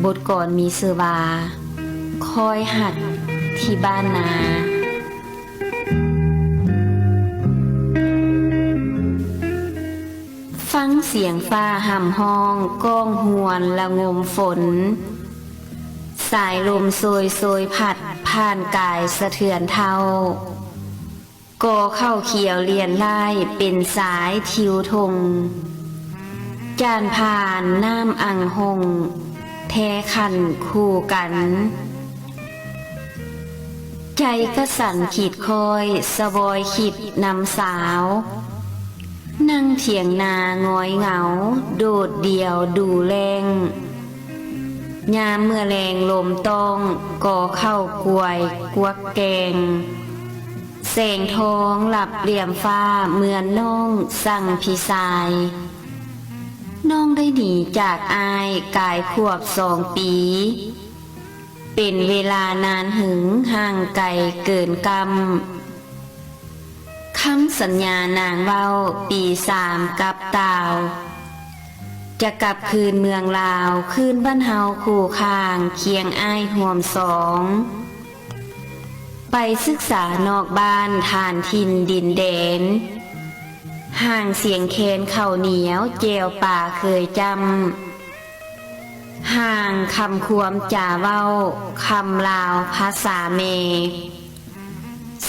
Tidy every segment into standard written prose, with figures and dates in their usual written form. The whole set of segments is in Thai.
บทก่อนมีชื่อว่าคอยหักที่บ้านนาฟังเสียงฟ้าห่ำห้องก้องหวนละงมฝนสายลมโซยผัดผ่านกายสะเทือนเทาก่อเข้าเขียวเลียนไล่เป็นสายทิวทงจานผ่านน้ำอังหงแท้ขันคู่กันใจก็สั่นขีดคอยสะบอยขิดนำสาวนั่งเถียงนางอยเหงาโดดเดี่ยวดูแรงยามเมื่อแรงลมต้องก่อเข้ากวยกวักแกงแสงทองหลับเหลี่ยมฟ้าเหมือนน้องสั่งพี่สายน้องได้หนีจากอายกายขวบ2 ปีเป็นเวลานานหึงห่างไกลเกินกำคำสัญญานางเว้าปี3กับตาวจะกลับคืนเมืองลาวคืนบ้านเฮาคู่ข้างเคียงอ้ายห่วมสองไปศึกษานอกบ้านทานทินดินแดนห่างเสียงแคนข้าวเหนียวเจวป่าเคยจำห่างคำควมจ่าเว้าคำลาวภาษาเม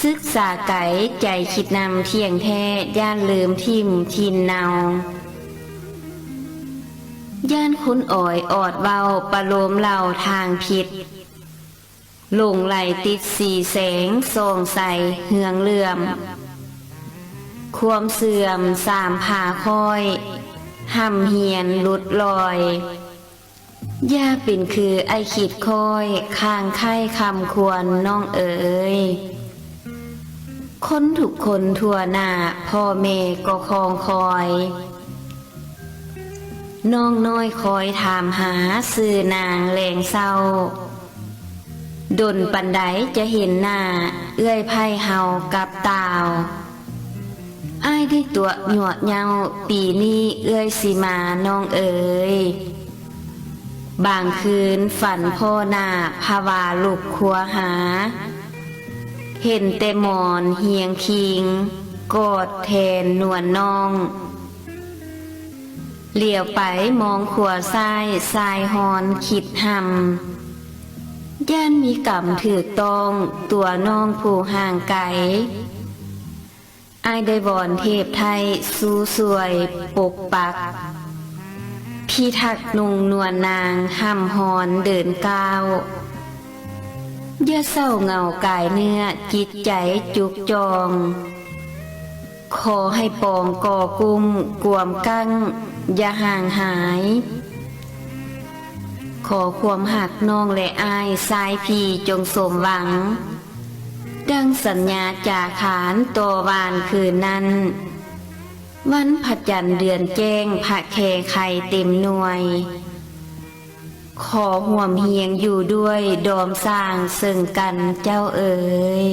ศึกษาไก่ใจคิดนำเที่ยงแท้ย่านลืมทิมทินเนาย่านคุ้นอ่อยอดเว้าประโลมเล่าทางผิดหลงไหลติดสีแสงส่องใสเหืองเลื่อมความเสื่อม3ผ่าคอยห่ำเหียนหลุดลอยย่าเป็นคือไอขีดคอยข้างไข่คำควรน้องเอ๋ยคนทุกคนทั่วหน้าพ่อแม่ก็คองคอยน้องน้อยคอยถามหาสื่อนางแหลงเศร้าดนปันไดจะเห็นหน้าเอื้อยไพ่เฮากับตาวอ้ายได้ตัวหยวดเยาปีนี้เอื้อยสิมาน้องเอ๋ยบางคืนฝันพ่อหน้าภาวาลูกครัวหาเห็นแต่หมอนเฮียงคิงกอดแทนนวลน้องเหลียวไปมองขวาซ้ายสายหอนคิดหำย่านมีกรรมถือต้องตัวน้องผู้ห่างไกลอายได้วอนเทพไทยสู้สวยปกปักพี่ทักนุงนวลนางห้ำหอนเดินก้าวอย่าเศร้าเงากายเนื้อจิตใจจุกจองขอให้ปองก่อกุ้มกวมกั้งอย่าห่างหายขอความหักน้องและอายสายพี่จงสมหวังดังสัญญาจากขานตัววานคืนนั้นวันพระจันทร์เดือนแจ้งพระแคไข่เต็มหน่วยขอห่วมเฮียงอยู่ด้วยดอมสร้างซึ่งกันเจ้าเอ๋ย